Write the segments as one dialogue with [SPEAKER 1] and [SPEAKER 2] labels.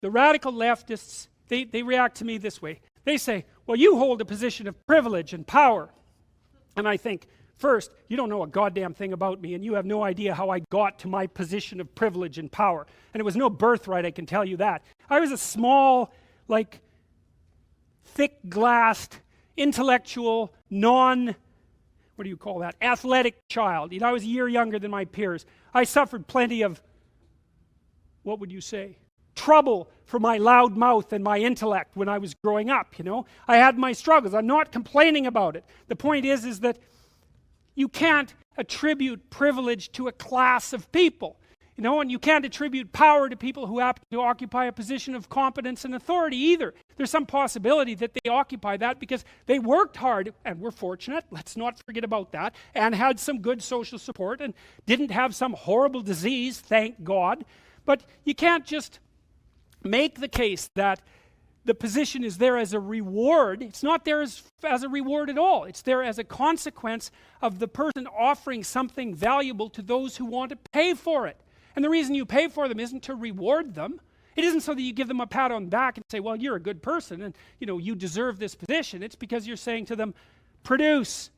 [SPEAKER 1] the radical leftists, they react to me this way. They say, well, you hold a position of privilege and power. And I think, first, you don't know a goddamn thing about me, and you have no idea how I got to my position of privilege and power. And it was no birthright, I can tell you that. I was a small, like, thick-glassed, intellectual, what do you call that, athletic child. You know, I was a year younger than my peers. I suffered plenty of, what would you say, trouble for my loud mouth and my intellect when I was growing up, you know. I had my struggles. I'm not complaining about it. The point is that you can't attribute privilege to a class of people, you know, and you can't attribute power to people who happen to occupy a position of competence and authority either. There's some possibility that they occupy that because they worked hard and were fortunate, let's not forget about that, and had some good social support and didn't have some horrible disease, thank God. But you can't just make the case that the position is there as a reward. It's not there as a reward at all. It's there as a consequence of the person offering something valuable to those who want to pay for it. And the reason you pay for them isn't to reward them. It isn't so that you give them a pat on the back and say, well, you're a good person and you know you deserve this position. It's because you're saying to them, produce.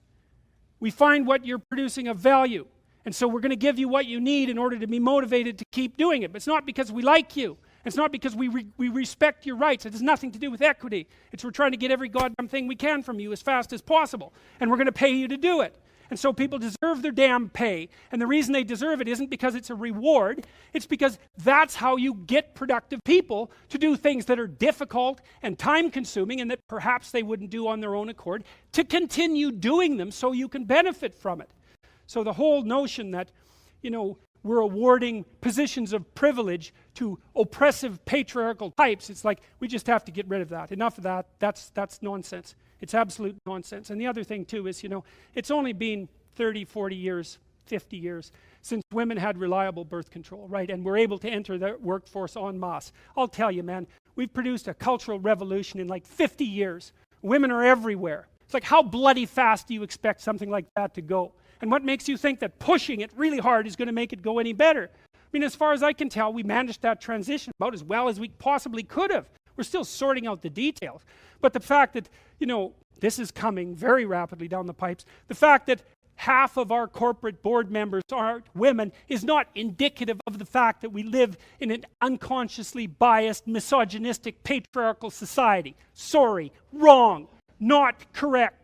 [SPEAKER 1] We find what you're producing of value. And so we're going to give you what you need in order to be motivated to keep doing it. But it's not because we like you. It's not because we respect your rights. It has nothing to do with equity. It's we're trying to get every goddamn thing we can from you as fast as possible. And we're going to pay you to do it. And so people deserve their damn pay. And the reason they deserve it isn't because it's a reward. It's because that's how you get productive people to do things that are difficult and time-consuming and that perhaps they wouldn't do on their own accord, to continue doing them so you can benefit from it. So the whole notion that, you know, we're awarding positions of privilege to oppressive patriarchal types, it's like we just have to get rid of that. Enough of that. That's nonsense. It's absolute nonsense. And the other thing too is, you know, it's only been 30, 40 years, 50 years since women had reliable birth control, right? And were able to enter the workforce en masse. I'll tell you, man, we've produced a cultural revolution in like 50 years. Women are everywhere. It's like, how bloody fast do you expect something like that to go? And what makes you think that pushing it really hard is going to make it go any better? I mean, as far as I can tell, we managed that transition about as well as we possibly could have. We're still sorting out the details. But the fact that, you know, this is coming very rapidly down the pipes, the fact that half of our corporate board members are women is not indicative of the fact that we live in an unconsciously biased, misogynistic, patriarchal society. Sorry, wrong, not correct.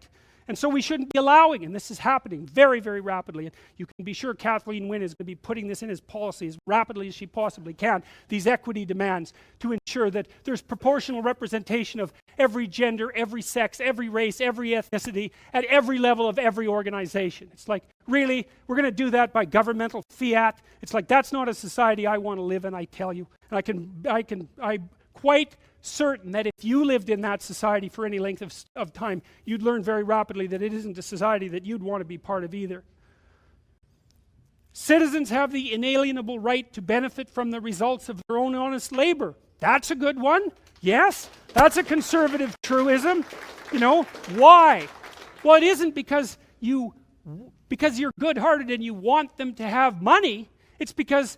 [SPEAKER 1] And so we shouldn't be allowing, and this is happening very, very rapidly, and you can be sure Kathleen Wynne is going to be putting this in as policy as rapidly as she possibly can, these equity demands to ensure that there's proportional representation of every gender, every sex, every race, every ethnicity, at every level of every organization. It's like, really? We're going to do that by governmental fiat? It's like, that's not a society I want to live in, I tell you. And I'm quite certain that if you lived in that society for any length of time, you'd learn very rapidly that it isn't a society that you'd want to be part of either. Citizens have the inalienable right to benefit from the results of their own honest labor. That's a good one. Yes, that's a conservative truism. You know, why? Well, it isn't because you're good-hearted and you want them to have money. It's because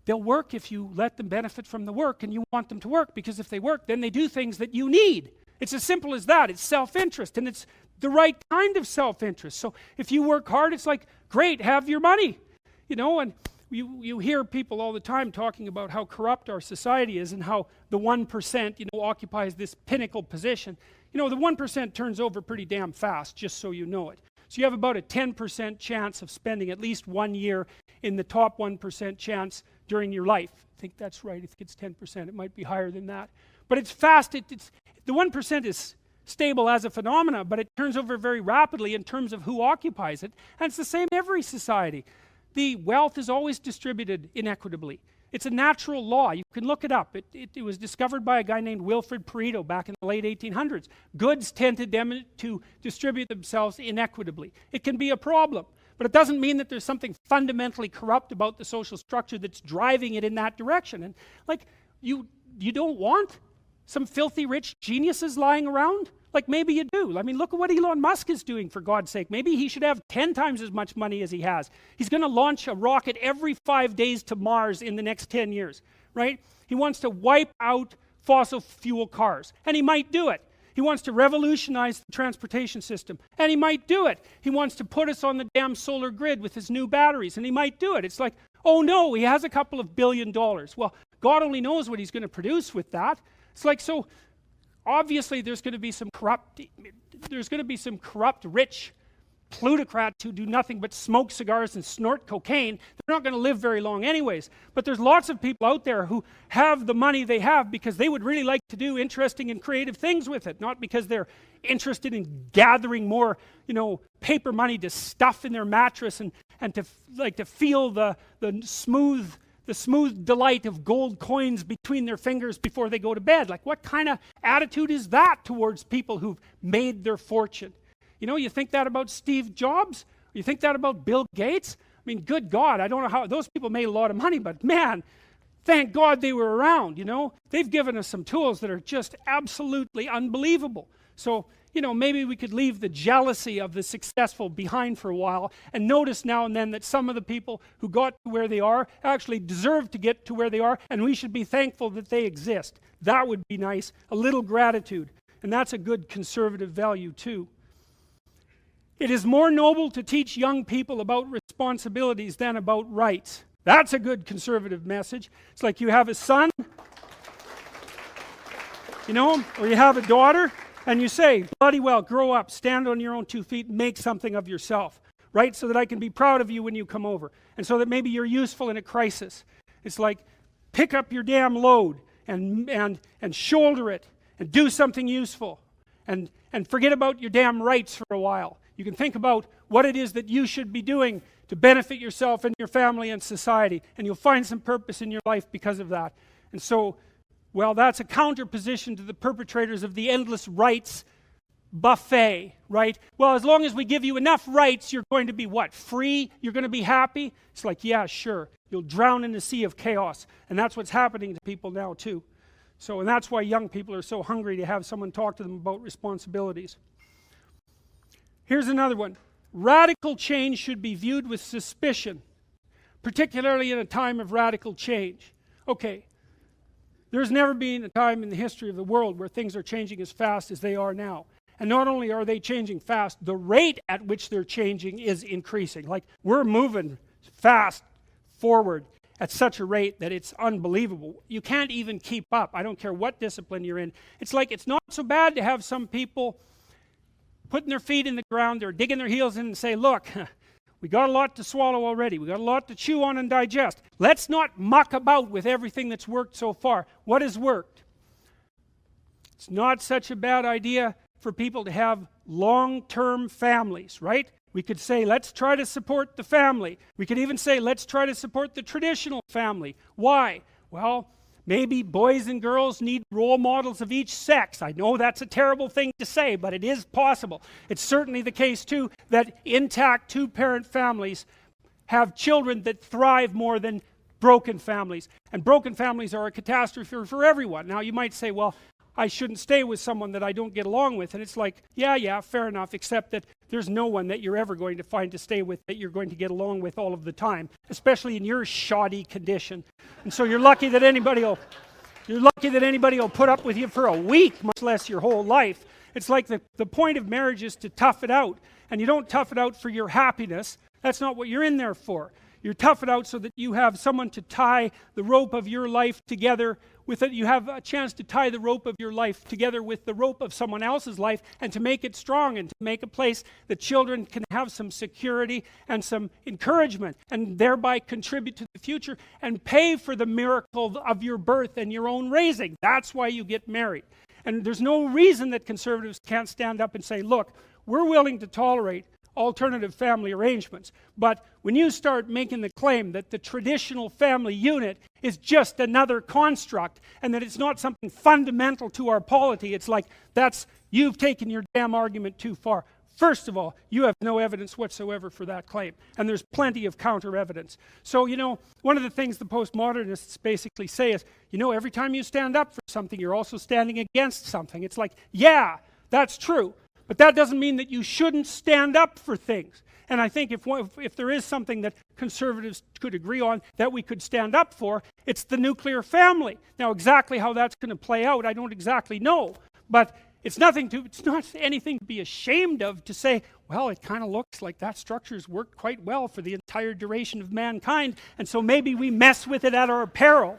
[SPEAKER 1] they'll work if you let them benefit from the work, and you want them to work because if they work, then they do things that you need. It's as simple as that. It's self-interest, and it's the right kind of self-interest. So if you work hard, it's like, great, have your money. You know, and you hear people all the time talking about how corrupt our society is and how the 1%, you know, occupies this pinnacle position. You know, the 1% turns over pretty damn fast, just so you know it. So you have about a 10% chance of spending at least 1 year in the top 1% chance during your life. I think that's right. I think it's 10%. It might be higher than that. But it's fast. The 1% is stable as a phenomena, but it turns over very rapidly in terms of who occupies it. And it's the same in every society. The wealth is always distributed inequitably. It's a natural law. You can look it up. It was discovered by a guy named Wilfred Pareto back in the late 1800s. Goods tended to distribute themselves inequitably. It can be a problem, but it doesn't mean that there's something fundamentally corrupt about the social structure that's driving it in that direction. And like, you don't want some filthy rich geniuses lying around? Like, maybe you do. I mean, look at what Elon Musk is doing, for God's sake. Maybe he should have 10 times as much money as he has. He's going to launch a rocket every 5 days to Mars in the next 10 years. right? He wants to wipe out fossil fuel cars, and he might do it. He wants to revolutionize the transportation system, and he might do it. He wants to put us on the damn solar grid with his new batteries, and he might do it. It's like, oh no, he has a couple of $1 billion. Well, God only knows what he's going to produce with that. It's like, so obviously there's going to be some corrupt, rich plutocrats who do nothing but smoke cigars and snort cocaine. They're not going to live very long anyways. But there's lots of people out there who have the money they have because they would really like to do interesting and creative things with it, not because they're interested in gathering more, paper money to stuff in their mattress and to feel the smooth delight of gold coins between their fingers before they go to bed. Like, what kind of attitude is that towards people who've made their fortune? You think that about Steve Jobs? You think that about Bill Gates? I mean, good God, I don't know how, those people made a lot of money, but man, thank God they were around, They've given us some tools that are just absolutely unbelievable. So, maybe we could leave the jealousy of the successful behind for a while and notice now and then that some of the people who got to where they are actually deserve to get to where they are, and we should be thankful that they exist. That would be nice, a little gratitude, and that's a good conservative value too. It is more noble to teach young people about responsibilities than about rights. That's a good conservative message. It's like you have a son, or you have a daughter, and you say, bloody well, grow up, stand on your own 2 feet, make something of yourself, right? So that I can be proud of you when you come over, and so that maybe you're useful in a crisis. It's like, pick up your damn load and shoulder it and do something useful and forget about your damn rights for a while. You can think about what it is that you should be doing to benefit yourself and your family and society, and you'll find some purpose in your life because of that. And so, well, that's a counterposition to the perpetrators of the endless rights buffet, right? Well, as long as we give you enough rights, you're going to be what? Free? You're going to be happy? It's like, yeah, sure. You'll drown in the sea of chaos. And that's what's happening to people now too. So, and that's why young people are so hungry to have someone talk to them about responsibilities. Here's another one. Radical change should be viewed with suspicion, particularly in a time of radical change. Okay, there's never been a time in the history of the world where things are changing as fast as they are now. And not only are they changing fast, the rate at which they're changing is increasing. Like, we're moving fast forward at such a rate that it's unbelievable. You can't even keep up. I don't care what discipline you're in. It's like, it's not so bad to have some people putting their feet in the ground, they're digging their heels in and say, look, we got a lot to swallow already. We got a lot to chew on and digest. Let's not muck about with everything that's worked so far. What has worked? It's not such a bad idea for people to have long-term families, right? We could say, let's try to support the family. We could even say, let's try to support the traditional family. Why? Well, maybe boys and girls need role models of each sex. I know that's a terrible thing to say, but it is possible. It's certainly the case, too, that intact two-parent families have children that thrive more than broken families. And broken families are a catastrophe for everyone. Now, you might say, well, I shouldn't stay with someone that I don't get along with. And it's like, yeah, fair enough, except that there's no one that you're ever going to find to stay with that you're going to get along with all of the time, especially in your shoddy condition. And so you're lucky that anybody will put up with you for a week, much less your whole life. It's like the point of marriage is to tough it out. And you don't tough it out for your happiness. That's not what you're in there for. You tough it out so that you have someone to tie the rope of your life together with it. You have a chance to tie the rope of your life together with the rope of someone else's life, and to make it strong, and to make a place that children can have some security and some encouragement, and thereby contribute to the future and pay for the miracle of your birth and your own raising. That's why you get married. And there's no reason that conservatives can't stand up and say, look, we're willing to tolerate alternative family arrangements. But when you start making the claim that the traditional family unit is just another construct and that it's not something fundamental to our polity, it's like you've taken your damn argument too far. First of all, you have no evidence whatsoever for that claim, and there's plenty of counter evidence. So, one of the things the postmodernists basically say is, every time you stand up for something, you're also standing against something. It's like, yeah, that's true. But that doesn't mean that you shouldn't stand up for things. And I think if there is something that conservatives could agree on that we could stand up for, it's the nuclear family. Now, exactly how that's going to play out, I don't exactly know. But it's not anything to be ashamed of to say, well, it kind of looks like that structure's worked quite well for the entire duration of mankind, and so maybe we mess with it at our peril.